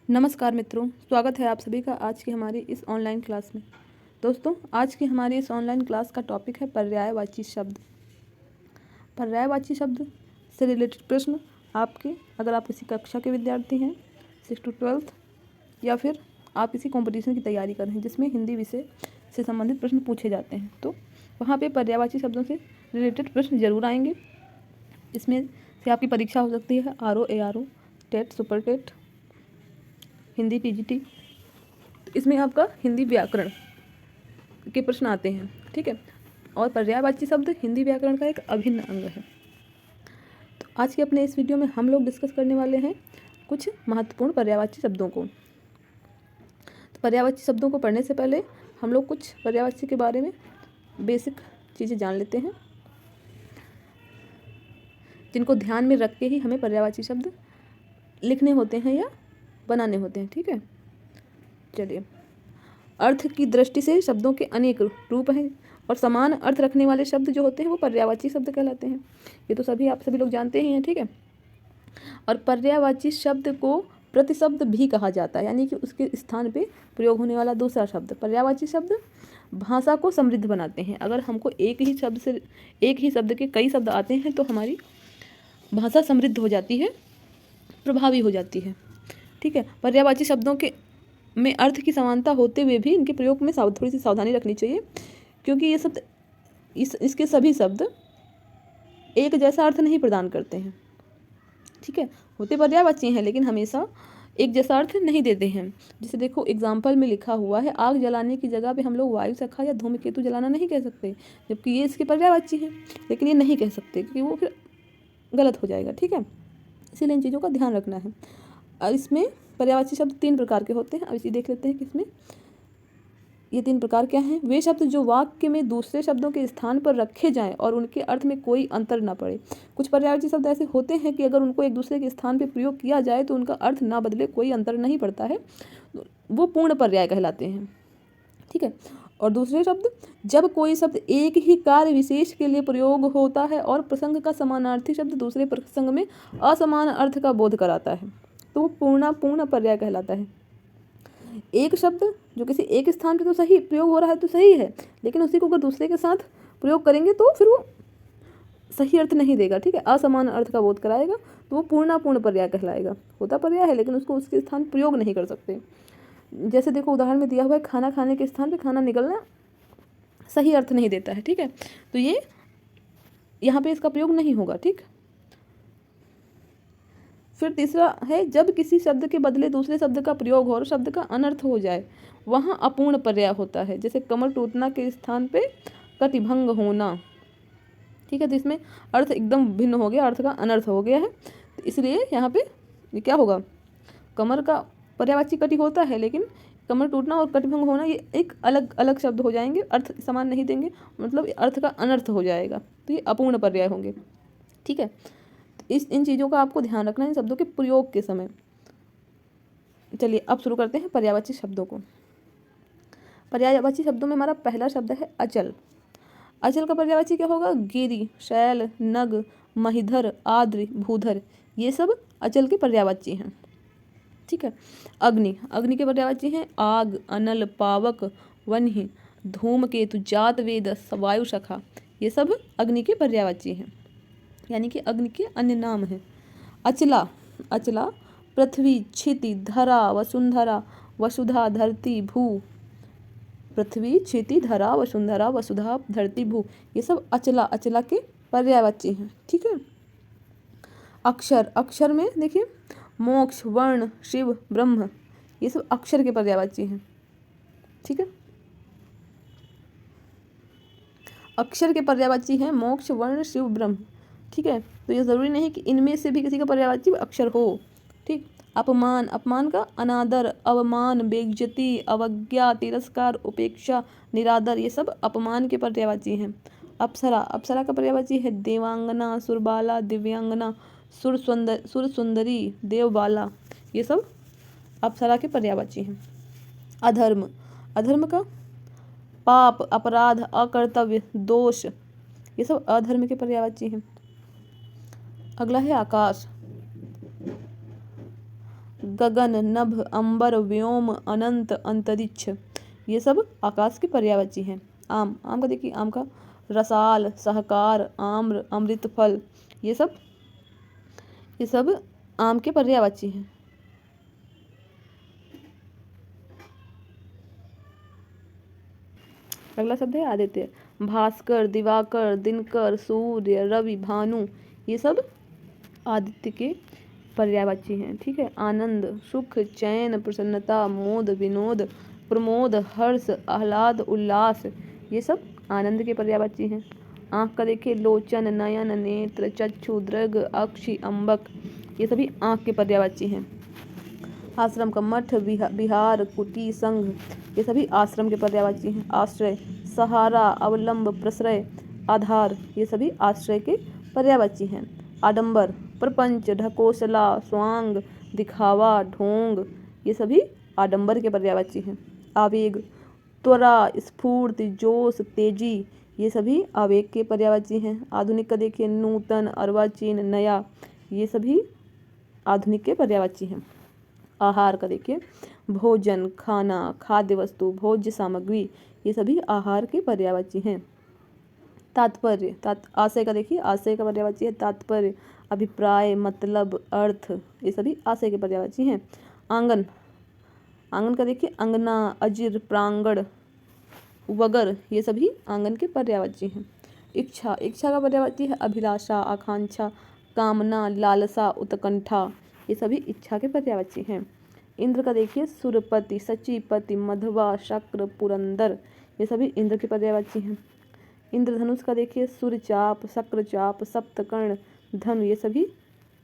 नमस्कार मित्रों, स्वागत है आप सभी का आज की हमारी इस ऑनलाइन क्लास में। दोस्तों, आज की हमारी इस ऑनलाइन क्लास का टॉपिक है पर्यायवाची शब्द। पर्यायवाची शब्द से रिलेटेड प्रश्न आपके, अगर आप किसी कक्षा के विद्यार्थी हैं 6 to 12 या फिर आप किसी कंपटीशन की तैयारी कर रहे हैं जिसमें हिंदी विषय से संबंधित प्रश्न पूछे जाते हैं, तो वहाँ पे पर्यायवाची शब्दों से रिलेटेड प्रश्न जरूर आएंगे। इसमें से आपकी परीक्षा हो सकती है RO, ARO, TET, super TET, Hindi TGT। तो इसमें आपका हिंदी व्याकरण के प्रश्न आते हैं, ठीक है। और पर्यायवाची शब्द हिंदी व्याकरण का एक अभिन्न अंग है। तो आज के अपने इस वीडियो में हम लोग डिस्कस करने वाले हैं कुछ महत्वपूर्ण पर्यायवाची शब्दों को। तो पर्यायवाची शब्दों को पढ़ने से पहले हम लोग कुछ पर्यायवाची के बारे में बेसिक चीज़ें जान लेते हैं, जिनको ध्यान में रख के ही हमें पर्यायवाची शब्द लिखने होते हैं या बनाने होते हैं, ठीक है। चलिए, अर्थ की दृष्टि से शब्दों के अनेक रूप हैं और समान अर्थ रखने वाले शब्द जो होते हैं वो पर्यायवाची शब्द कहलाते हैं। ये तो आप सभी लोग जानते ही हैं, ठीक है। और पर्यायवाची शब्द को प्रतिशब्द भी कहा जाता है, यानी कि उसके स्थान पे प्रयोग होने वाला दूसरा शब्द। पर्यायवाची शब्द भाषा को समृद्ध बनाते हैं। अगर हमको एक ही शब्द के कई शब्द आते हैं तो हमारी भाषा समृद्ध हो जाती है, प्रभावी हो जाती है, ठीक है। पर्यायवाची शब्दों के में अर्थ की समानता होते हुए भी इनके प्रयोग में थोड़ी सी सावधानी रखनी चाहिए, क्योंकि ये शब्द इसके सभी शब्द एक जैसा अर्थ नहीं प्रदान करते हैं, ठीक है। होते पर्यायवाची हैं लेकिन हमेशा एक जैसा अर्थ नहीं देते हैं। जैसे देखो, एग्जाम्पल में लिखा हुआ है, आग जलाने की जगह पे हम लोग वायु सखा या धूमकेतु जलाना नहीं कह सकते, जबकि ये इसके पर्यायवाची हैं, लेकिन ये नहीं कह सकते क्योंकि वो फिर गलत हो जाएगा, ठीक है। इसीलिए इन चीज़ों का ध्यान रखना है। और इसमें पर्यायवाची शब्द 3 प्रकार के होते हैं। अब इसे देख लेते हैं कि इसमें ये 3 प्रकार क्या हैं। वे शब्द जो वाक्य में दूसरे शब्दों के स्थान पर रखे जाएं और उनके अर्थ में कोई अंतर ना पड़े। कुछ पर्यायवाची शब्द ऐसे होते हैं कि अगर उनको एक दूसरे के स्थान पर प्रयोग किया जाए तो उनका अर्थ ना बदले, कोई अंतर नहीं पड़ता है, वो पूर्ण पर्याय कहलाते हैं, ठीक है। और दूसरे शब्द, जब कोई शब्द एक ही कार्य विशेष के लिए प्रयोग होता है और प्रसंग का समानार्थी शब्द दूसरे प्रसंग में असमान अर्थ का बोध कराता है, तो वो पूर्ण पर्याय कहलाता है। एक शब्द जो किसी एक स्थान पे तो सही प्रयोग हो रहा है तो सही है, लेकिन उसी को अगर दूसरे के साथ प्रयोग करेंगे तो फिर वो सही अर्थ नहीं देगा, ठीक है, असमान अर्थ का बोध कराएगा, तो वो पूर्ण पर्याय कहलाएगा। होता पर्याय है लेकिन उसको उसके स्थान प्रयोग नहीं कर सकते। जैसे देखो, उदाहरण में दिया हुआ है, खाना खाने के स्थान पे खाना निकलना सही अर्थ नहीं देता है, ठीक है, तो ये यहाँ पे इसका प्रयोग नहीं होगा, ठीक। फिर तीसरा है, जब किसी शब्द के बदले दूसरे शब्द का प्रयोग हो और शब्द का अनर्थ हो जाए, वहाँ अपूर्ण पर्याय होता है। जैसे कमर टूटना के स्थान पे कटिभंग होना, ठीक है, तो इसमें अर्थ एकदम भिन्न हो गया, अर्थ का अनर्थ हो गया है, तो इसलिए यहाँ पे ये क्या होगा, कमर का पर्यायवाची कटि होता है लेकिन कमर टूटना और कटिभंग होना ये एक अलग अलग शब्द हो जाएंगे, अर्थ समान नहीं देंगे, मतलब अर्थ का अनर्थ हो जाएगा, तो ये अपूर्ण पर्याय होंगे, ठीक है। इन चीज़ों का आपको ध्यान रखना है शब्दों के प्रयोग के समय। चलिए अब शुरू करते हैं पर्यायवाची शब्दों को। पर्यायवाची शब्दों में हमारा पहला शब्द है अचल। अचल का पर्यायवाची क्या होगा, गिरि, शैल, नग, महिधर, आद्र, भूधर, ये सब अचल के पर्यायवाची हैं, ठीक है। अग्नि के पर्यायवाची हैं आग, अनल, पावक, वन्हि, धूमकेतु, जात, वेद, वायु सखा, ये सब अग्नि के पर्यायवाची हैं, यानी कि अग्नि के अन्य नाम हैं। अचला पृथ्वी, क्षिति, धरा, वसुंधरा, वसुधा, धरती, भू, पृथ्वी, क्षिति, धरा, वसुंधरा, वसुधा, धरती, भू, ये सब अचला के पर्यायवाची हैं, ठीक है। अक्षर में देखिए, मोक्ष, वर्ण, शिव, ब्रह्म, ये सब अक्षर के पर्यायवाची हैं, ठीक है। अक्षर के पर्यायवाची हैं मोक्ष, वर्ण, शिव, ब्रह्म, ठीक है। तो ये ज़रूरी नहीं कि इनमें से भी किसी का पर्यायवाची अक्षर हो, ठीक। अपमान का अनादर, अवमान, बेइज्जती, अवज्ञा, तिरस्कार, उपेक्षा, निरादर, ये सब अपमान के पर्यायवाची हैं। अप्सरा का पर्यायवाची है देवांगना, सुरबाला, दिव्यांगना, सुर सुंदरी, देवबाला, ये सब अप्सरा के पर्यायवाची हैं। अधर्म का पाप, अपराध, अकर्तव्य, दोष, ये सब अधर्म के पर्यायवाची हैं। अगला है आकाश। गगन, नभ, अंबर, व्योम, अनंत, अंतरिक्ष, ये सब आकाश के पर्यायवाची हैं। आम, आम का देखिए, आम का रसाल, सहकार, आम्र, अमृत फल, ये सब आम के पर्यायवाची हैं। अगला शब्द है आदित्य। भास्कर, दिवाकर, दिनकर, सूर्य, रवि, भानु, ये सब आदित्य के पर्यायवाची हैं। ठीक है। आनंद, सुख, चैन, प्रसन्नता, मोद, विनोद, प्रमोद, हर्ष, आह्लाद, उल्लास, ये सब आनंद के पर्यायवाची हैं। आँख का देखिए, लोचन, नयन, नेत्र, चक्षु, दृग, अक्षि, अम्बक, ये सभी आँख के पर्यायवाची हैं। आश्रम का मठ, विहार, कुटी, संघ, ये सभी आश्रम के पर्यायवाची हैं। आश्रय, सहारा, अवलंब, प्रश्रय, आधार, ये सभी आश्रय के पर्यायवाची हैं। आडंबर, प्रपंच, ढकोसला, स्वांग, दिखावा, ढोंग, ये सभी आडंबर के पर्यायवाची हैं। आवेग, त्वरा, स्फूर्ति, जोश, तेजी, ये सभी आवेग के पर्यायवाची हैं। आधुनिक का देखिए, नूतन, अर्वाचीन, नया, ये सभी आधुनिक के पर्यायवाची हैं। आहार का देखिए, भोजन, खाना, खाद्य वस्तु, भोज्य सामग्री, ये सभी आहार के पर्यायवाची हैं। तात्पर्य, आशय का देखिए, आशय का पर्यायवाची है तात्पर्य। अभिप्राय, मतलब, अर्थ, ये सभी आशय के पर्यायवाची हैं। आंगन, आंगन का देखिए, अंगना, अजिर, प्रांगण, वगर, ये सभी आंगन के पर्यायवाची हैं। इच्छा, इच्छा का पर्यायवाची है अभिलाषा, आकांक्षा, कामना, लालसा, उत्कंठा, ये सभी इच्छा के पर्यायवाची हैं। इंद्र का देखिए, सुरपति, सचीपति, मधवा, शक्र, पुरंदर, ये सभी इंद्र के पर्यायवाची हैं। इंद्रधनुष का देखिए, सूर्यचाप, शक्रचाप, सप्तकर्ण, धनु, ये सभी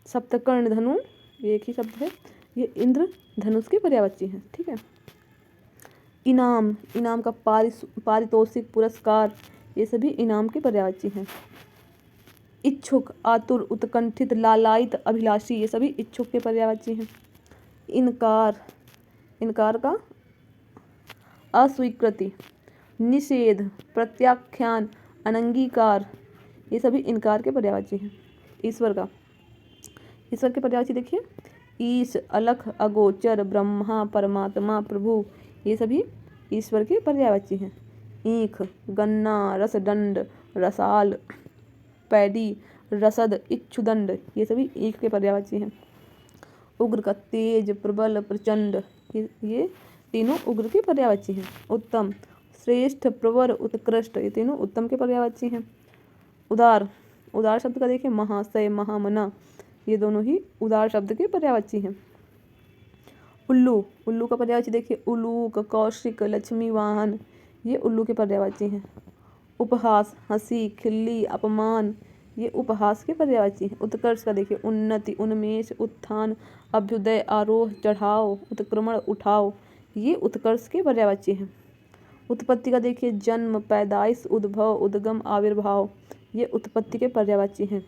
सप्तकर्ण धनु, ये एक ही शब्द है, ये इंद्र धनुष के पर्यायवाची हैं। ठीक है। इनाम, इनाम का पारितोषिक, पुरस्कार, ये सभी इनाम के पर्यायवाची हैं। इच्छुक, आतुर, उत्कंठित, लालायित, अभिलाषी, ये सभी इच्छुक के पर्यायवाची हैं। इनकार, इनकार का अस्वीकृति, निषेध, प्रत्याख्यान, अनंगीकार, ये सभी इनकार के पर्यायवाची हैं। ईश्वर का, ईश्वर के पर्यायवाची देखिए, ईश, अलख, अगोचर, ब्रह्मा, परमात्मा, प्रभु, ये सभी ईश्वर के पर्यायवाची हैं। ईख, गन्ना, रसदंड, रसाल, पैडी, रसद, इच्छुदंड, ये सभी ईख के पर्यायवाची हैं। उग्र का तेज, प्रबल, प्रचंड, ये तीनों उग्र के पर्यायवाची हैं। उत्तम, श्रेष्ठ, प्रवर, उत्कृष्ट, ये तीनों उत्तम के पर्यायवाची हैं। उदार, उदार शब्द का देखिए, महाशय, महामना, ये दोनों ही उदार शब्द के पर्यायवाची हैं। उल्लू, उल्लू का पर्यायवाची देखिए, उलूक, कौशिक, लक्ष्मी वाहन, ये उल्लू के पर्यायवाची हैं। उपहास, हंसी, खिल्ली, अपमान, ये उपहास के पर्यायवाची हैं। उत्कर्ष का देखिए, उन्नति, उन्मेष, उत्थान, अभ्युदय, आरोह, चढ़ाव, उत्क्रमण, उठाव, ये उत्कर्ष के पर्यायवाची हैं। उत्पत्ति का देखिए, जन्म, पैदाइश, उद्भव, उद्गम, आविर्भाव, ये उत्पत्ति के पर्यायवाची हैं।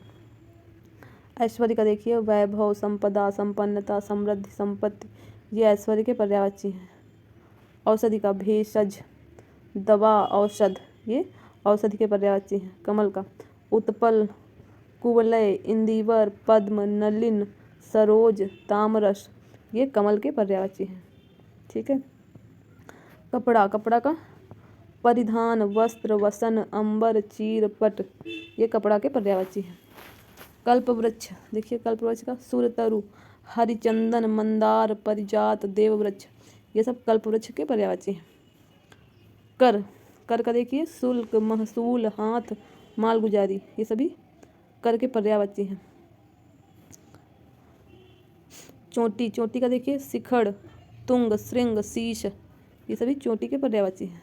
ऐश्वर्य का देखिए, वैभव, संपदा, संपन्नता, समृद्धि, संपत्ति, ये ऐश्वर्य के पर्यायवाची हैं। औषधि का भेषज, दवा, औषध, ये औषधि के पर्यायवाची हैं। कमल का उत्पल, कुवलय, इंदिवर, पद्म, नलिन, सरोज, तामरस, ये कमल के पर्यायवाची हैं। ठीक है। कपड़ा, कपड़ा का परिधान, वस्त्र, वसन, अंबर, चीर, पट, ये कपड़ा के पर्यायवाची हैं। कल्पवृक्ष देखिए, कल्पवृक्ष का सुरतरु, हरिचंदन, मंदार, परिजात, देववृक्ष, ये सब कल्पवृक्ष के पर्यायवाची हैं। कर, कर का देखिए, शुल्क, महसूल, हाथ, मालगुजारी, ये सभी कर के पर्यायवाची हैं। चोटी, चोटी का देखिए, शिखर, तुंग, श्रृंग, शीश, ये सभी चोटी के पर्यायवाची हैं।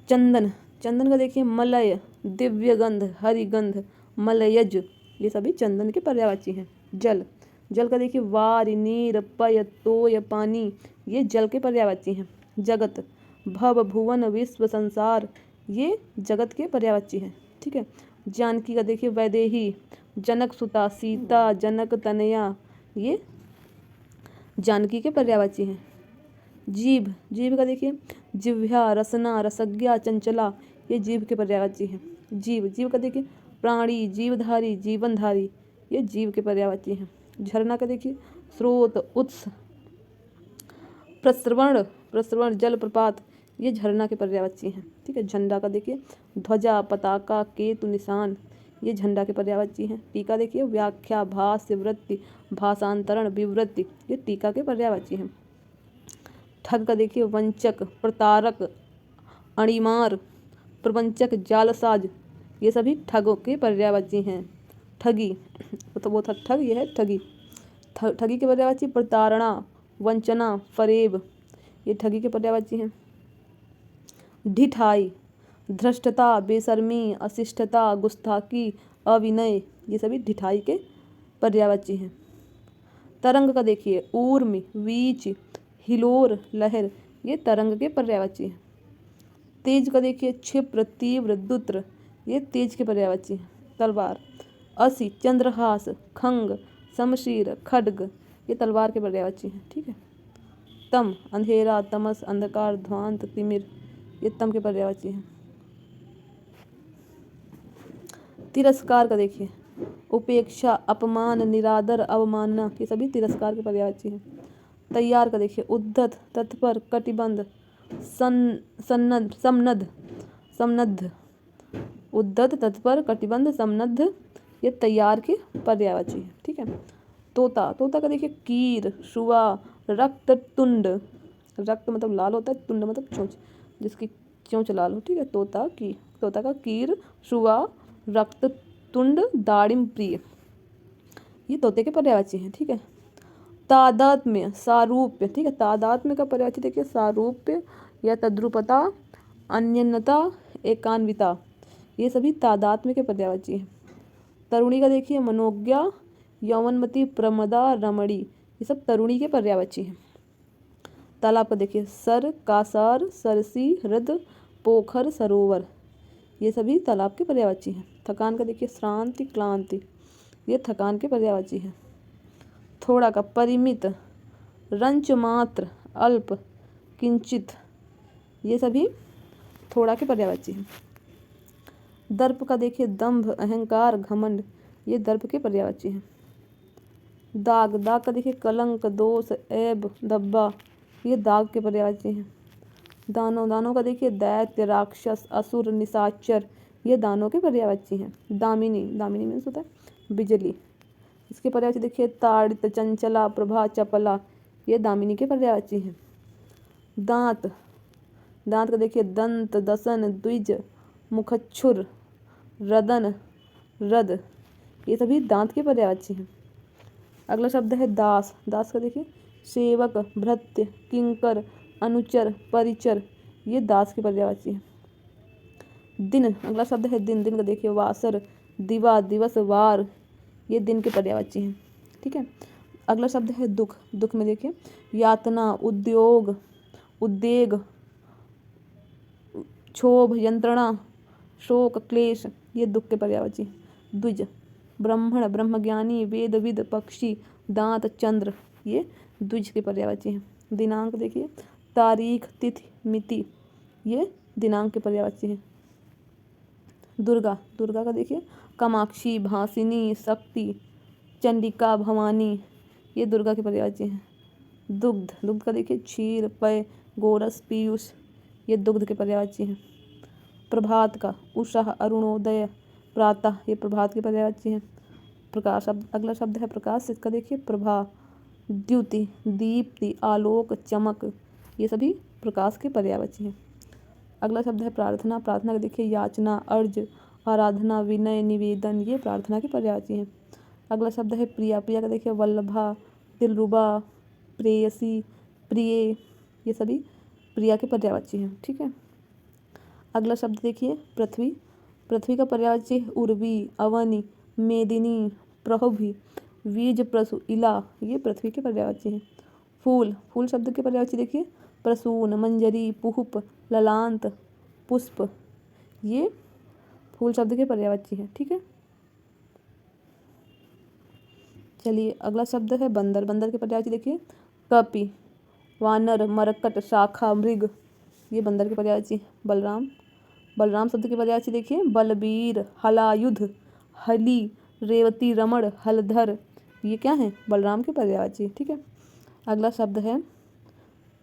चंदन, चंदन का देखिए, मलय, दिव्यगंध, हरिगंध, मलयज, ये सभी चंदन के पर्यायवाची हैं। जल, जल का देखिए, वार, नीर, पय, तोय, पानी, ये जल के पर्यायवाची हैं। जगत, भव, भुवन, विश्व, संसार, ये जगत के पर्यायवाची हैं। ठीक है। जानकी का देखिए, वैदेही, जनक सुता, सीता, जनक तनया, ये जानकी के पर्यायवाची हैं। जीभ, जीभ का देखिए, जिह्वा, रसना, रसज्ञा, चंचला, ये जीभ के पर्यायवाची हैं। जीव, जीव का देखिए, प्राणी, जीवधारी, जीवनधारी, ये जीव के पर्यायवाची हैं। झरना का देखिए स्रोत, उत्स, प्रस्रवण, प्रस्रवण, जलप्रपात, ये झरना के पर्यायवाची हैं। ठीक है। झंडा का देखिए ध्वजा, पताका, केतु, निशान, ये झंडा के पर्यायवाची हैं। टीका देखिए व्याख्या, भाष्य, वृत्ति, भाषांतरण, विवृत्ति, ये टीका के पर्यायवाची हैं। ठग का देखिए वंचक, प्रतारक, अणिमार, प्रवंचक, जालसाज, ये सभी ठगों के पर्यायवाची हैं। ठगी तो वो था ठग, ये है ठगी। ठगी के पर्यायवाची प्रताड़ना, वंचना, फरेब, ये ठगी के पर्यायवाची हैं। ढिठाई, धृष्टता, बेशर्मी, अशिष्टता, गुस्ताखी, अविनय, ये सभी ढिठाई के पर्यायवाची हैं। तरंग का देखिए ऊर्मी, वीच, हिलोर, लहर, ये तरंग के पर्यायवाची हैं। तेज का देखिए क्षिप्र, तीव्र, दुत्र, ये तेज के पर्यायवाची हैं। तलवार असी, चंद्रहास, खंग, शमशीर, खड्ग, ये तलवार के पर्यायवाची हैं। ठीक है। तम अंधेरा, तमस, अंधकार, ध्वांत, तिमिर, ये तम के पर्यायवाची हैं। तिरस्कार का देखिए उपेक्षा, अपमान, निरादर, अवमानना, ये सभी तिरस्कार के पर्यायवाची हैं। तैयार का देखिए उद्धत, तत्पर, कटिबंध, सन्नद्ध, समनद्ध, समनद्ध, उद्धत, तत्पर, कटिबंध, समनद्ध, ये तैयार के पर्यायवाची है। ठीक है। तोता, तोता का देखिए कीर, शुआ, रक्त, तुंड, रक्त मतलब लाल होता है, तुंड मतलब चोंच, जिसकी चोंच लाल हो। ठीक है। तोता का कीर, शुआ, रक्त, तुंड, दाड़िम, प्रिय, ये तोते के पर्यायवाची हैं। ठीक है। तादात्म्य, सारूप्य, ठीक है। तादात्म्य का पर्यायवाची देखिए सारूप्य या तद्रुपता, अन्यन्यता, एकान्विता, ये सभी तादात्म्य के पर्यायवाची हैं। तरुणी का देखिए मनोज्ञा, यौवनमती, प्रमदा, रमणी, ये सब तरुणी के पर्यायवाची हैं। तालाब का देखिए सर, कासार, सरसी, हृद, पोखर, सरोवर, ये सभी तालाब के पर्यायवाची हैं। थकान का देखिए श्रांति, क्लांति, ये थकान के पर्यायवाची हैं। थोड़ा का परिमित, रंच मात्र, अल्प, किंचित, ये सभी थोड़ा के पर्यायवाची हैं। दर्प का देखिए दंभ, अहंकार, घमंड, ये दर्प के पर्यायवाची हैं। दाग, दाग का देखिए कलंक, दोष, ऐब, धब्बा, ये दाग के पर्यायवाची हैं। दानव, दानव का देखिए दैत्य, राक्षस, असुर, निशाचर, ये दानों के पर्यायवाची हैं। दामिनी, दामिनी मीन्स होता है बिजली, इसके पर्यायवाची देखिए ताड़ित, चंचला, प्रभा, चपला, ये दामिनी के पर्यायवाची हैं। दांत, दांत का देखिए दंत, दसन, द्विज, मुखच्छुर, रदन, रद, ये सभी दांत के पर्यायवाची हैं। अगला शब्द है दास, दास का देखिए सेवक, भृत्य, किंकर, अनुचर, परिचर, ये दास के पर्यायवाची हैं। दिन, अगला शब्द है दिन, दिन का देखिए वासर, दिवा, दिवस, वार, ये दिन के पर्यायवाची हैं। ठीक है। अगला शब्द है दुख, दुख में देखिए यातना, उद्योग, उद्वेग, क्षोभ, यंत्रणा, शोक, क्लेश, ये दुख के पर्यायवाची हैं। द्विज, ब्राह्मण, ब्रह्मज्ञानी, वेदविद, पक्षी, दांत, चंद्र, ये द्विज के पर्यायवाची हैं। दिनांक देखिए तारीख, तिथि, मिति, ये दिनांक के पर्यायवाची हैं। दुर्गा, दुर्गा का देखिए कामाक्षी, भासिनी, शक्ति, चंडिका, भवानी, ये दुर्गा के पर्यायवाची हैं। दुग्ध, दुग्ध का देखिए क्षीर, पेय, गोरस, पीयूष, ये दुग्ध के पर्यायवाची हैं। प्रभात का उषा, अरुणोदय, प्रातः, ये प्रभात के पर्यायवाची हैं। प्रकाश, अगला शब्द है प्रकाश, इसका देखिए प्रभा, द्युति, दीप्ति, आलोक, चमक, ये सभी प्रकाश के पर्यायवाची हैं। अगला शब्द है प्रार्थना, प्रार्थना का देखिए याचना, अर्ज, आराधना, विनय, निवेदन, ये प्रार्थना के पर्यायवाची हैं। अगला शब्द है प्रिया, प्रिया का देखिए वल्लभा, दिलरुबा, प्रेयसी, प्रिय, ये सभी प्रिया के पर्यायवाची हैं। ठीक है। अगला शब्द देखिए पृथ्वी, पृथ्वी का पर्यायवाची है उर्वी, अवनी, मेदिनी, प्रहुभि, वीज, प्रसु, इला, ये पृथ्वी के पर्यायवाची हैं। फूल, फूल शब्द के पर्यायवाची देखिए प्रसून, मंजरी, पुष्प, ललांत, पुष्प, ये फूल शब्द के पर्यायवाची हैं। ठीक है। चलिए अगला शब्द है बंदर, बंदर के पर्यायवाची देखिए कपि, वानर, मरकट, शाखा, मृग, ये बंदर के पर्यायवाची। बलराम, बलराम शब्द के पर्यायवाची देखिए बलबीर, हलायुध, हली, रेवती, रमण, हलधर, ये क्या है? बलराम के पर्यायवाची। ठीक है। अगला शब्द है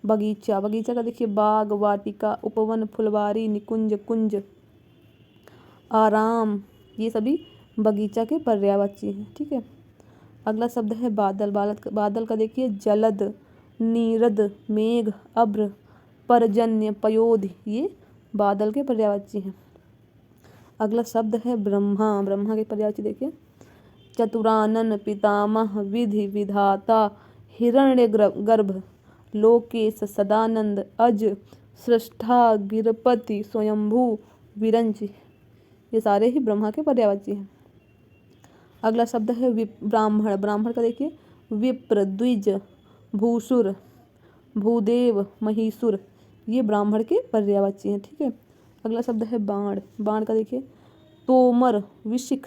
बगीचा। बगीचा का देखिए बाग, वाटिका, उपवन, फुलवारी, निकुंज, कुंज, आराम, ये सभी बगीचा के पर्यायवाची हैं। ठीक है। अगला शब्द है बादल। बादल का देखिए जलद, नीरद, मेघ, अभ्र, पर्जन्य, पयोध, ये बादल के पर्यायवाची हैं। अगला शब्द है ब्रह्मा। ब्रह्मा के पर्यायवाची देखिए चतुरानन, पितामह, विधि, विधाता, हिरण्य गर्भ, लोकेश, सदानंद, अज, सृष्टा, गिरपति, स्वयंभू, विरंच, ये सारे ही ब्रह्मा के पर्यायवाची हैं। अगला शब्द है ब्राह्मण। ब्राह्मण का देखिए विप्र, द्विज, भूसुर, भूदेव, महिषुर, ये ब्राह्मण के पर्यायवाची हैं। ठीक है। अगला शब्द है बाण। बाण का देखिए तोमर, विशिख,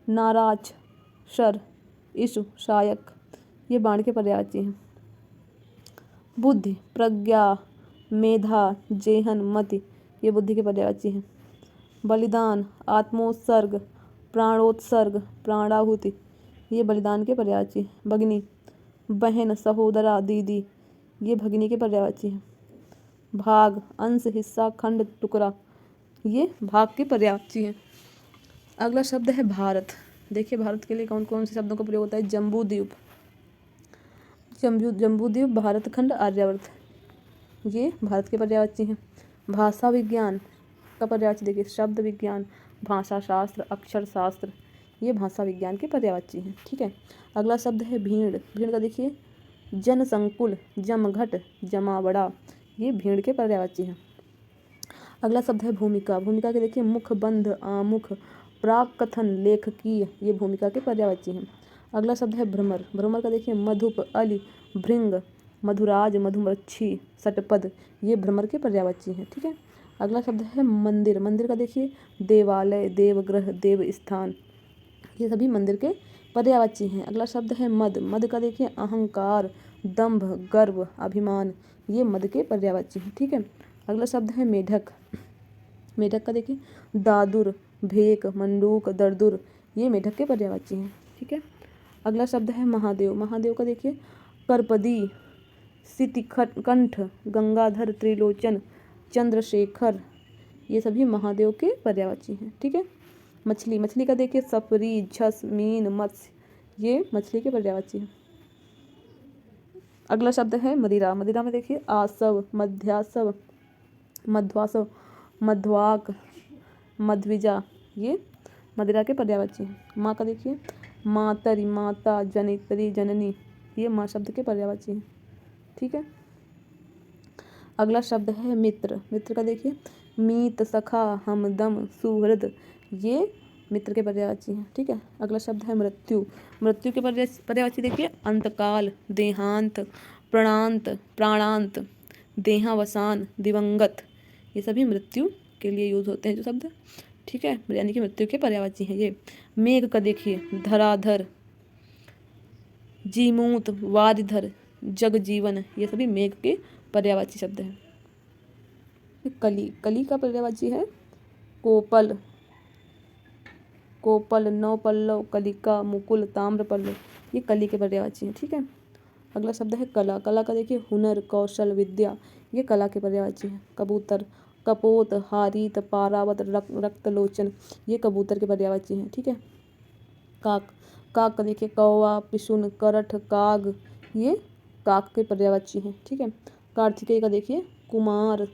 नाराज, शर, इशु, शायक, ये बाण के पर्यायवाची हैं। बुद्धि, प्रज्ञा, मेधा, जेहन, मति, ये बुद्धि के पर्यायवाची हैं। बलिदान, आत्मोत्सर्ग, प्राणोत्सर्ग, प्राणाहुति, ये बलिदान के पर्यायवाची हैं। भगिनी, बहन, सहोदरा, दीदी, ये भगिनी के पर्यायवाची हैं। भाग, अंश, हिस्सा, खंड, टुकड़ा, ये भाग के पर्यायवाची हैं। अगला शब्द है भारत। देखिए भारत के लिए कौन कौन से शब्दों का प्रयोग होता है? जम्बूद्वीप। जम्बूद्वीप, भारत खंड, आर्यावर्त, ये भारत के पर्यायवाची हैं। भाषा विज्ञान का पर्यायवाची देखिए शब्द विज्ञान, भाषा शास्त्र, अक्षर शास्त्र, ये भाषा विज्ञान के पर्यायवाची हैं। ठीक है। अगला शब्द है भीड़। भीड़ का देखिए जनसंकुल, जमघट, जमावड़ा, ये भीड़ के पर्यायवाची हैं। अगला शब्द है भूमिका। भूमिका के देखिए मुख, बंध, आमुख, प्राक कथन, लेखकीय, ये भूमिका के पर्यायवाची हैं। अगला शब्द है भ्रमर। भ्रमर का देखिए मधुप, अली, भृंग, मधुराज, मधुमक्षी, सटपद, ये भ्रमर के पर्यायवाची हैं। ठीक है। अगला शब्द है मंदिर। मंदिर का देखिए देवालय, देवग्रह, देवस्थान, ये सभी मंदिर के पर्यायवाची हैं। अगला शब्द है मद। मद का देखिए अहंकार, दंभ, गर्व, अभिमान, ये मद के पर्यायवाची हैं। ठीक है। अगला शब्द है मेढक। मेढक का देखिए दादुर, भेक, मंडूक, दरदुर, ये मेढक के पर्यायवाची हैं। ठीक है। अगला शब्द है महादेव। महादेव का देखिए करपदी, सितिकंठ, गंगाधर, त्रिलोचन, चंद्रशेखर, ये सभी महादेव के पर्यायवाची हैं। ठीक है। मछली। मछली का देखिए सपरी, झस, मीन, मत्स्य, ये मछली के पर्यायवाची हैं। अगला शब्द है मदिरा। मदिरा में देखिए आसव, मध्यासव, मध्वासव, मध्वाक, मध्विजा, ये मदिरा के पर्यायवाची हैं। माँ का देखिए मातरी, माता, जनित्री, जननी, ये माँ शब्द के पर्यायवाची हैं। ठीक है। अगला शब्द है मित्र। मित्र का देखिए मीत, सखा, हमदम, सुहृद, ये मित्र के पर्यायवाची हैं। ठीक है। अगला शब्द है मृत्यु। मृत्यु के पर्यायवाची देखिए अंतकाल, देहांत, प्राणांत, प्राणांत, देहावसान, दिवंगत, ये सभी मृत्यु के लिए यूज होते हैं जो शब्द। ठीक है। यानी कि मृत्यु के पर्यायवाची हैं ये। मेघ का देखिए धराधर, जीमूत, वारिधर, जगजीवन, ये सभी मेघ के पर्यायवाची शब्द हैं। कली। कली का पर्यायवाची है कोपल, कोपल, नवपल्लव, कलिका, मुकुल, ताम्रपल्लव, ये कली के पर्यायवाची हैं। ठीक है। अगला शब्द है कला। कला का देखिए हुनर, कौशल, विद्या, ये कला के पर्यायवाची हैं। कबूतर, कपोत, हारीत, पारावत, रक्तलोचन, ये कबूतर के पर्यायवाची हैं। ठीक है। काक। काक का देखिए कौवा, पिशुन, करठ, काग, ये काक के पर्यायवाची हैं। ठीक है। कार्तिकेय का देखिए कुमार,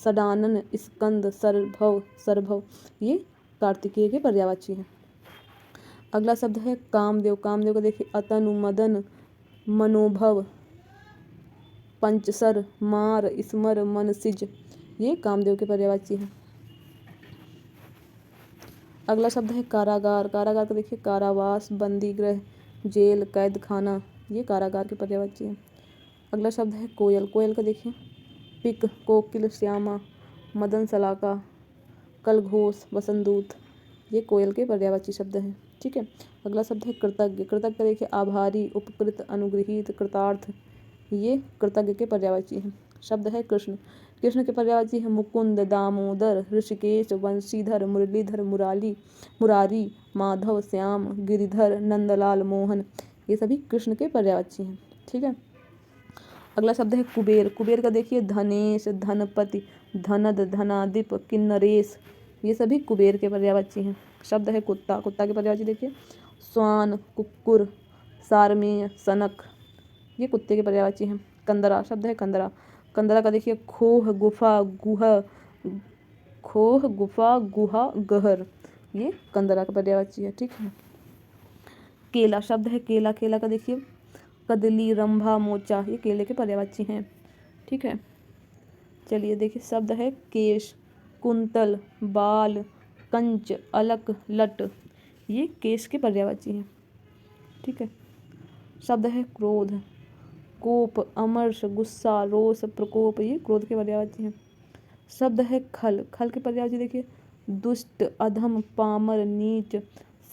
सडानन, स्कंद, सरभव, सरभव, ये कार्तिकेय के पर्यायवाची हैं। अगला शब्द है कामदेव। कामदेव का देखिए अतनु, मदन, मनोभव, पंचसर, मार, स्मर, मनसिज, ये कामदेव के पर्यायवाची हैं। अगला शब्द है कारागार। कारागार का देखिए कारावास, बंदी गृह, जेल, कैद खाना, ये कारागार के पर्यायवाची हैं। अगला शब्द है कोयल। कोयल का देखिए पिक, कोकिल, श्यामा, मदन सलाका, कलघोष, वसंतदूत, ये कोयल के पर्यायवाची शब्द हैं। ठीक है। अगला शब्द है कृतज्ञ। कृतज्ञ का देखिए आभारी, उपकृत, अनुगृहीत, कृतार्थ, ये कृतज्ञ के पर्यायवाची हैं। शब्द है कृष्ण। कृष्ण के पर्यायवाची है मुकुंद, दामोदर, ऋषिकेश, वंशीधर, मुरलीधर, मुरारी, माधव, श्याम, गिरिधर, नंदलाल, मोहन, ये सभी कृष्ण के पर्यायवाची हैं। ठीक है। अगला शब्द है कुबेर। कुबेर का देखिए धनेश, धनपति, धनद, धनादिप, किन्नरेश, ये सभी कुबेर के पर्यायवाची हैं। शब्द है कुत्ता। कुत्ता के पर्यायवाची देखिए स्वान, कुक्कुर, सारमेय, सनक, ये कुत्ते के पर्यायवाची हैं। कंदरा। शब्द है कंदरा। कंदरा का देखिए खोह, गुफा, गुहा, गहर, ये कंदरा का पर्यायवाची है। ठीक है। केला। शब्द है केला। केला का देखिए कदली, रंभा, मोचा, ये केले के पर्यायवाची हैं। ठीक है। चलिए देखिए शब्द है केश, कुंतल, बाल, कंच, अलक, लट, ये केश के पर्यायवाची हैं। ठीक है। शब्द है क्रोध। कोप, अमर्ष, गुस्सा, रोष, प्रकोप, ये क्रोध के पर्यायवाची हैं। शब्द है खल। खल के पर्यायवाची देखिए दुष्ट, अधम, पामर, नीच,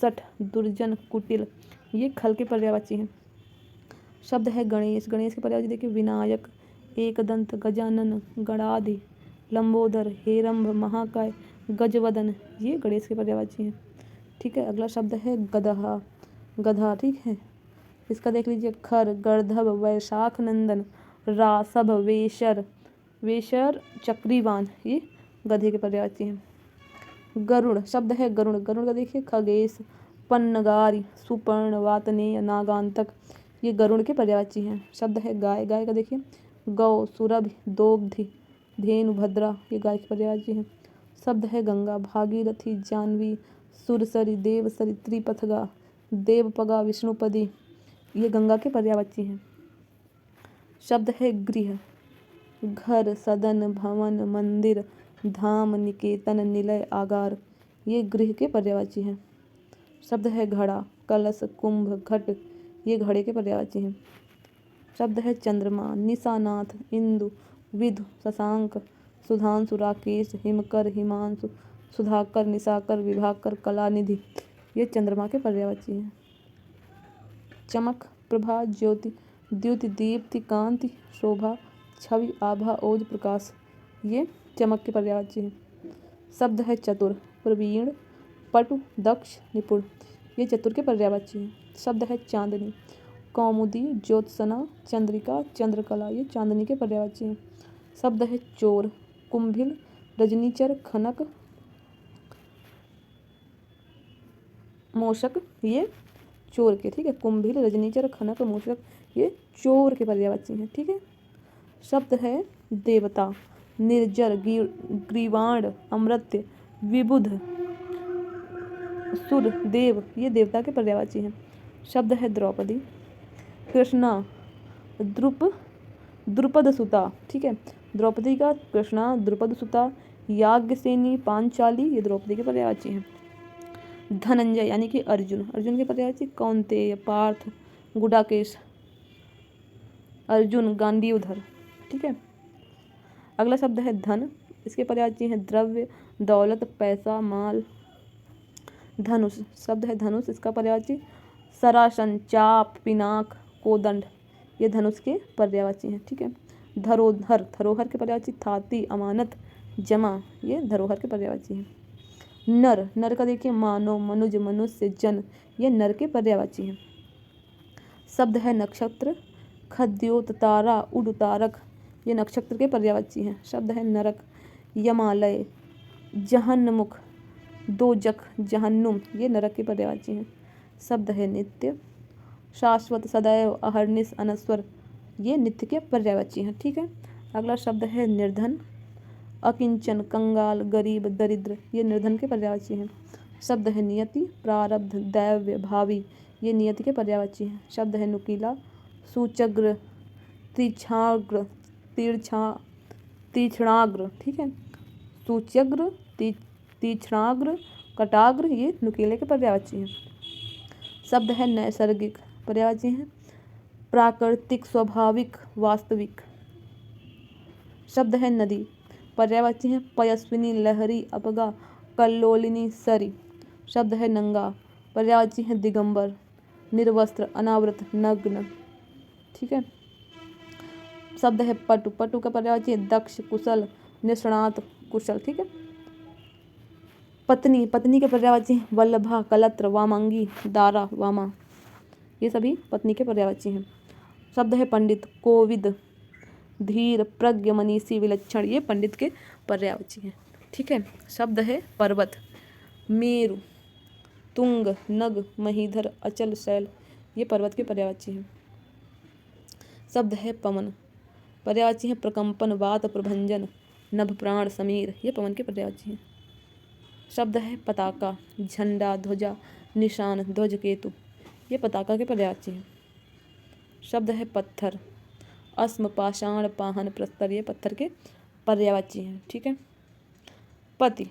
सठ, दुर्जन, कुटिल, ये खल के पर्यायवाची हैं। शब्द है गणेश। गणेश के पर्यायवाची देखिए विनायक, एकदंत, गजानन, गणाधि, लंबोदर, हेरंब, महाकाय, गजवदन, ये गणेश के पर्यायवाची हैं। ठीक है। अगला शब्द है गदहा। गधा। ठीक है। इसका देख लीजिए खर, गर्धव, वैशाख नंदन, रासभ, वेशर, चक्रीवान, ये गधे के पर्यायवाची हैं। गरुड़। शब्द है गरुड़। गरुड़ का देखिए खगेश, पन्नगारी, सुपर्ण, वातनेय, नागांतक, ये गरुड़ के पर्यायवाची हैं। शब्द है गाय। गाय का देखिए गौ, सुरभि, दोग्धि, धेनु, भद्रा, ये गाय के पर्यायवाची हैं। शब्द है गंगा। भागीरथी, जानवी, सुरसरी, देवसरी, त्रिपथगा, देवपगा, विष्णुपदी, ये गंगा के पर्यायवाची हैं। शब्द है गृह। घर, सदन, भवन, मंदिर, धाम, निकेतन, निलय, आगार, ये गृह के पर्यायवाची हैं। शब्द है घड़ा। कलश, कुंभ, घट, ये घड़े के पर्यायवाची हैं। शब्द है चंद्रमा। निशानाथ, इंदु, विधु, शशांक, सुधांशु, राकेश, हिमकर, हिमांशु, सुधाकर, निशाकर, विभाकर, कलानिधि, ये चंद्रमा के पर्यायवाची हैं। चमक, प्रभा, ज्योति, द्युति, दीप्ति, कांति, शोभा, छवि, आभा, ओज, प्रकाश, ये चमक के पर्यायवाची हैं। शब्द है चतुर। प्रवीण, पटु, दक्ष, निपुण, ये चतुर के पर्यायवाची हैं। शब्द है चांदनी। कौमुदी, ज्योत्सना, चंद्रिका, चंद्रकला, ये चांदनी के पर्यायवाची हैं। शब्द है चोर। कुंभिल, रजनीचर, खनक, मोशक, ये चोर के। ठीक है। कुंभिल, रजनीचर, खनक, मोशक, ये चोर के पर्यायवाची हैं। ठीक है। शब्द है देवता। निर्जर, ग्रीवाण, अमृत्य, विबुध, सुर, देव, ये देवता के पर्यायवाची हैं। शब्द है द्रौपदी। कृष्णा, द्रुपद सुता। ठीक है। द्रौपदी का कृष्णा, द्रुपद सुता, याज्ञसेनी, पांचाली, ये द्रौपदी के पर्यायवाची हैं। धनंजय यानी कि अर्जुन। अर्जुन के पर्यायवाची कौंतेय, पार्थ, गुडाकेश, अर्जुन, गांडीवधर। ठीक है। अगला शब्द है धन। इसके पर्यायवाची हैं द्रव्य, दौलत, पैसा, माल। धनुष। शब्द है धनुष। इसका पर्यायवाची सरासन, चाप, पिनाक, कोदंड, ये धनुष के पर्यायवाची हैं। ठीक है। धरोहर। धरोहर के पर्यायवाची थाती, अमानत, जमा, ये धरोहर के पर्यायवाची हैं। नर। नर का देखिए मानव, मनुज, मनुष्य, जन, ये नर के पर्यायवाची हैं। शब्द है नक्षत्र। खद्योत, तारा, उड, तारक, ये नक्षत्र के पर्यायवाची हैं। शब्द है नरक। यमालय, जहन्मुख, दोजख, जहन्नुम, ये नरक के पर्यायवाची हैं। शब्द है नित्य। शाश्वत, सदैव, अहर्निश, अनस्वर, ये नित्य के पर्यायवाची हैं। ठीक है। अगला शब्द है निर्धन। अकिंचन, कंगाल, गरीब, दरिद्र, ये निर्धन के पर्यायवाची हैं। शब्द है नियति। प्रारब्ध, दैव्य, भावी, ये नियति के पर्यायवाची हैं। शब्द है नुकीला। सूचग्र, तीक्ष्णाग्र, तीक्ष्णाग्र। ठीक है। सूच्यग्र, तीक्ष्णाग्र, कटाग्र, ये नुकीले के पर्यायवाची हैं। शब्द है नैसर्गिक। पर्यायवाची हैं प्राकृतिक, स्वाभाविक, वास्तविक। शब्द है नदी। पर्यायवाची हैं पयस्विनी, लहरी, अपगा, कल्लोलिनी, सरी। शब्द है नंगा। पर्यायवाची हैं दिगंबर, निर्वस्त्र, अनावृत, नग्न। ठीक है। शब्द है पटु, पटु का पर्यायवाची है दक्ष, कुशल, निष्णात, कुशल, ठीक है। पत्नी, पत्नी के पर्यायवाची हैं वल्लभा, कलत्र, वामांगी, दारा, वामा, ये सभी पत्नी के पर्यायवाची हैं। शब्द है पंडित, कोविद, धीर, प्रज्ञ, मनीषी, विलक्षण, ये पंडित के पर्यायवाची हैं, ठीक है। शब्द है पर्वत, मेरु, तुंग, नग, महीधर, अचल, शैल, ये पर्वत के पर्यायवाची हैं। शब्द है पवन, पर्यायवाची हैं प्रकंपन, वात, प्रभंजन, नभ, प्राण, समीर, ये पवन के पर्यायवाची हैं। शब्द है पताका, झंडा, ध्वजा, निशान, ध्वज, केतु, ये पताका के पर्यायवाची हैं। शब्द है पत्थर, अस्म, पाषाण, पाहन, प्रस्तर, ये पत्थर के पर्यायवाची हैं, ठीक है। पति,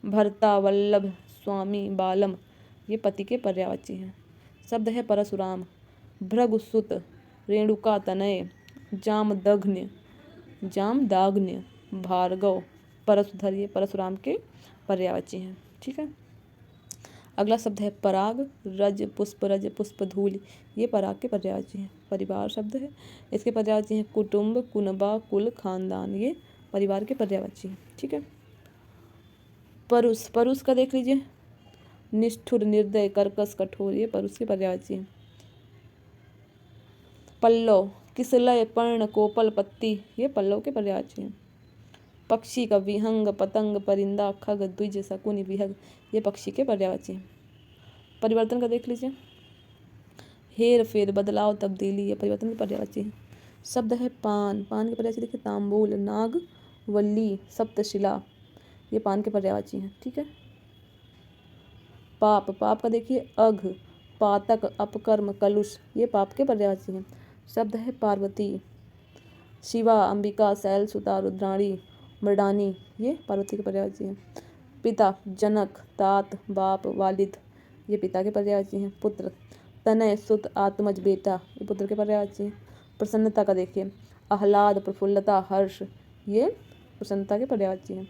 भर्ता, वल्लभ, स्वामी, बालम, ये पति के पर्यायवाची हैं। शब्द है परशुराम, भृगुसुत, रेणुका तनय, जामदग्न्य, जामदाग्न्य, भार्गव, परशुधर, ये परशुराम के पर्यायवाची हैं, ठीक है। अगला शब्द है पराग, रज, पुष्प, धूल, ये पराग के पर्यायवाची हैं। परिवार शब्द है, इसके पर्यायवाची हैं कुटुंब, कुनबा, कुल, खानदान, ये परिवार के पर्यायवाची हैं, ठीक है। परुष, परुष का देख लीजिए निष्ठुर, निर्दय, कर्कश, कठोर, ये परुष के पर्यायवाची हैं। पल्लव, किसलय, पर्ण, कोपल, पत्ती, ये पल्लव के पर्यायवाची हैं। पक्षी का विहंग, पतंग, परिंदा, खग, द्विज, शकुन, विहग, ये पक्षी के पर्यायवाची हैं। परिवर्तन का देख लीजिए हेर फेर, बदलाव, तब्दीली, ये परिवर्तन के पर्यायवाची हैं। शब्द है पान, पान के पर्यायवाची देखिए तांबूल, नाग, वल्ली, सप्तशिला, ये पान के पर्यायवाची हैं, ठीक है। पाप, पाप का देखिए अघ, पातक, अपकर्म, कलुष, ये पाप के पर्यायवाची हैं। शब्द है पार्वती, शिवा, अंबिका, शैल, सुता, रुद्राणी, मृडानी, ये पार्वती के पर्यायवाची हैं। पिता, जनक, तात, बाप, वालिद, ये पिता के पर्यायवाची हैं। पुत्र, तनय, सुत, आत्मज, बेटा, ये पुत्र के पर्यायवाची हैं। प्रसन्नता का देखिए आह्लाद, प्रफुल्लता, हर्ष, ये प्रसन्नता के पर्यायवाची हैं।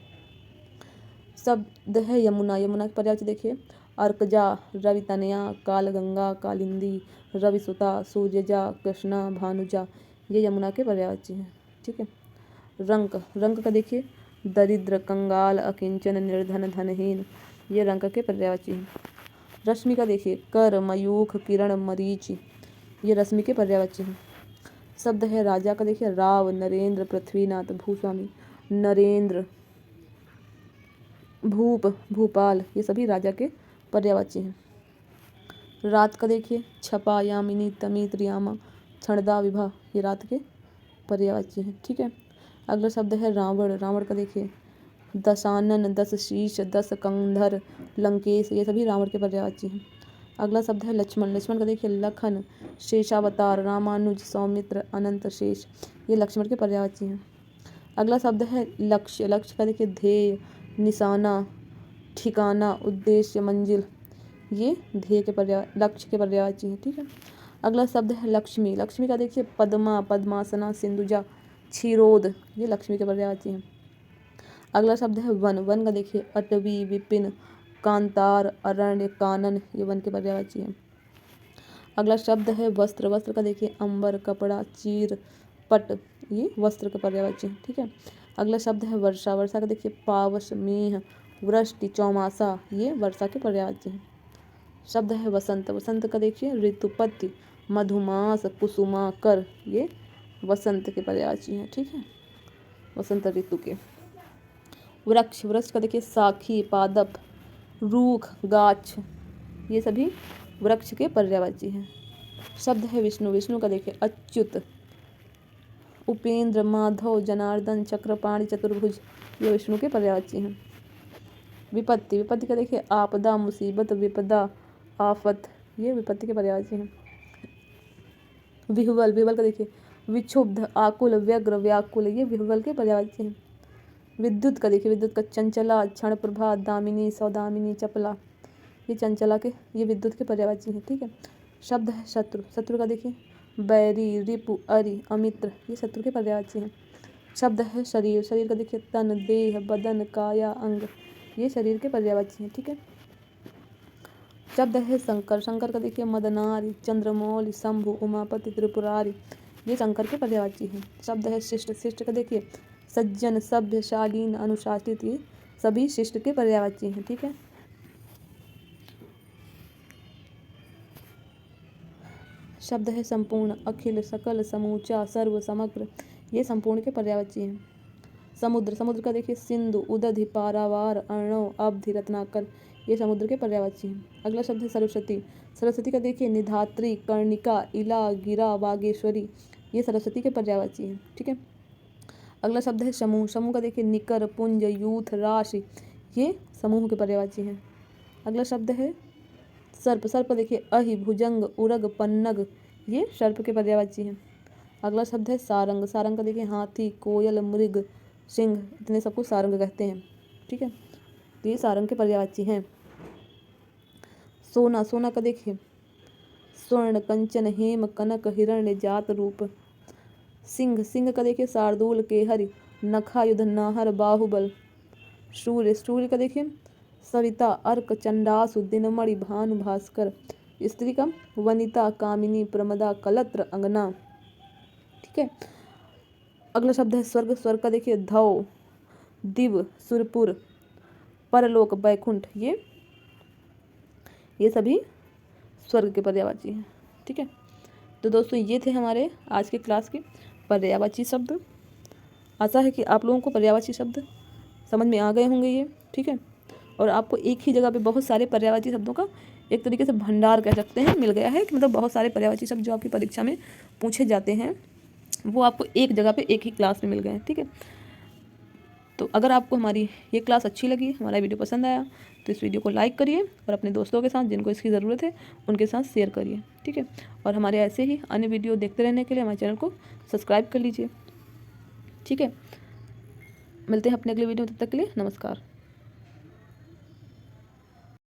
शब्द है यमुना, यमुना के पर्यायवाची देखिए अर्कजा, रवितनया, कालगंगा, कालिंदी, रविसुता, सूर्यजा, कृष्णा, भानुजा, ये यमुना के पर्यायवाची हैं, ठीक है। रंक, रंक का देखिए दरिद्र, कंगाल, अकिंचन, निर्धन, धनहीन, ये रंक के पर्यायवाची हैं। रश्मि का देखिए कर, मयूख, किरण, मरीच, ये रश्मि के पर्यायवाची हैं। शब्द है राजा का देखिए राव, नरेंद्र, पृथ्वीनाथ, भूस्वामी, नरेंद्र, भूप, भूपाल, ये सभी राजा के पर्यायवाची हैं। रात का देखिए छपा, यामिनी, तमित, रियामा, क्षणदा, विभा, ये रात के पर्यायवाची हैं, ठीक है। अगला शब्द है रावण, रावण का देखिए दशानन, दस शीश, दस कंधर, लंकेश, ये सभी रावण के पर्यायवाची हैं। अगला शब्द है लक्ष्मण, लक्ष्मण का देखिए लखन, शेषावतार, रामानुज, सौमित्र, अनंत, शेष, ये लक्ष्मण के पर्यायवाची हैं। अगला शब्द है लक्ष्य, लक्ष्य का देखिए ध्येय, निशाना, ठिकाना, उद्देश्य, मंजिल, ये ध्येय के लक्ष्य के पर्यायवाची हैं, ठीक है। अगला शब्द है लक्ष्मी, लक्ष्मी का देखिए पद्मा, पद्मासना, सिंधुजा, क्षीरोद, ये लक्ष्मी के पर्यायवाची हैं। अगला शब्द है वन, वन का देखिए अटवी, विपिन, कांतार, अरण्य, कानन, ये वन के पर्यायवाची हैं। अगला शब्द है वस्त्र, वस्त्र का देखिए अंबर, कपड़ा, चीर, पट, ये वस्त्र के पर्यायवाची हैं, ठीक है। अगला शब्द है वर्षा, वर्षा का देखिए पावस, मेह, वृष्टि, चौमासा, ये वर्षा के पर्यायवाची हैं। शब्द है वसंत, वसंत का देखिए ऋतुपति, मधुमास, कुसुमाकर, ये वसंत के पर्यायवाची हैं, ठीक है, वसंत ऋतु के। वृक्ष, वृक्ष का देखिए साखी, पादप, रूख, गाछ, ये सभी वृक्ष के पर्यायवाची हैं। शब्द है विष्णु, विष्णु का देखिए अच्युत, उपेंद्र, माधव, जनार्दन, चक्रपाणि, चतुर्भुज, ये विष्णु के पर्यायवाची हैं। विपत्ति, विपत्ति का देखिए आपदा, मुसीबत, विपदा, आफत, ये विपत्ति के पर्यायवाची हैं। विह्वल, विह्वल का देखिए विक्षुब्ध, आकुल, व्यग्र, व्याकुल, ये विह्वल के पर्यायवाची हैं। विद्युत का देखिए विद्युत का चंचला, क्षण प्रभा, दामिनी, सौदामिनी, चपला, ये चंचला के, ये विद्युत के पर्यायवाची हैं, ठीक है। शब्द है शत्रु, शत्रु का देखिए बैरी, रिपु, अरि, अमित्र, ये शत्रु के पर्यायवाची हैं। शब्द है शरीर, शरीर का देखिए तन, देह, बदन, काया, अंग, ये शरीर के पर्यायवाची हैं, ठीक है। शब्द है शंकर, शंकर का देखिए मदनारि, चंद्रमौलि, शंभु, उमापति, त्रिपुरारि, ये शंकर के पर्यायवाची हैं। शब्द है शिष्ट। शिष्ट का देखिए सज्जन, सभ्य, शालीन, अनुशासित, ये सभी शिष्ट के पर्यायवाची हैं। ठीक है। शब्द है संपूर्ण, अखिल, सकल, समूचा, सर्व, समग्र, ये संपूर्ण के पर्यायवाची हैं। समुद्र। समुद्र का देखिए सिंधु, उदधि, पारावार, अर्णव, अवधि, रत्नाकर, ये समुद्र के पर्यायवाची हैं। अगला शब्द है सरस्वती। सरस्वती का देखिए निधात्री, कर्णिका, इला, गिरा, वागेश्वरी, ये सरस्वती के पर्यायवाची हैं। ठीक है। अगला शब्द है समूह। समूह का देखिए निकर, पुंज, यूथ, राशि, ये समूह के पर्यायवाची हैं। अगला शब्द है सर्प। सर्प देखिए अहि, भुजंग, उरग, पन्नग, ये सर्प के पर्यायवाची हैं। अगला शब्द है सारंग। सारंग का देखिए हाथी, कोयल, मृग, सिंह, इतने सबको सारंग कहते हैं। ठीक है। तो ये सारंग के पर्यायवाची हैं। सोना। सोना का देखिए स्वर्ण, कंचन, हेम, कनक, हिरण्य, जात, रूप। सिंह। सिंह का देखिए शार्दूल, केहरी, नखायुध, नाहर, बाहुबल। सूर्य। सूर्य का देखिए सविता, अर्क, चंडासु, दिनमणि, भानु, भास्कर। स्त्री का वनिता, कामिनी, प्रमदा, कलत्र, अंगना। ठीक है। अगला शब्द है स्वर्ग। स्वर्ग का देखिए धौ, दिव, सुरपुर, परलोक, बैकुंठ, ये सभी स्वर्ग के पर्यायवाची हैं। ठीक है। तो दोस्तों ये थे हमारे आज के क्लास के पर्यायवाची शब्द। आशा है कि आप लोगों को पर्यायवाची शब्द समझ में आ गए होंगे ये। ठीक है। और आपको एक ही जगह पे बहुत सारे पर्यायवाची शब्दों का एक तरीके से भंडार कह सकते हैं मिल गया है, कि मतलब बहुत सारे पर्यायवाची शब्द जो आपकी परीक्षा में पूछे जाते हैं वो आपको एक जगह पे एक ही क्लास में मिल गए हैं। ठीक है। तो अगर आपको हमारी ये क्लास अच्छी लगी, हमारा वीडियो पसंद आया, तो इस वीडियो को लाइक करिए और अपने दोस्तों के साथ जिनको इसकी ज़रूरत है उनके साथ शेयर करिए। ठीक है। और हमारे ऐसे ही अन्य वीडियो देखते रहने के लिए हमारे चैनल को सब्सक्राइब कर लीजिए। ठीक है। मिलते हैं अपने अगले वीडियो में, तब तक के लिए नमस्कार।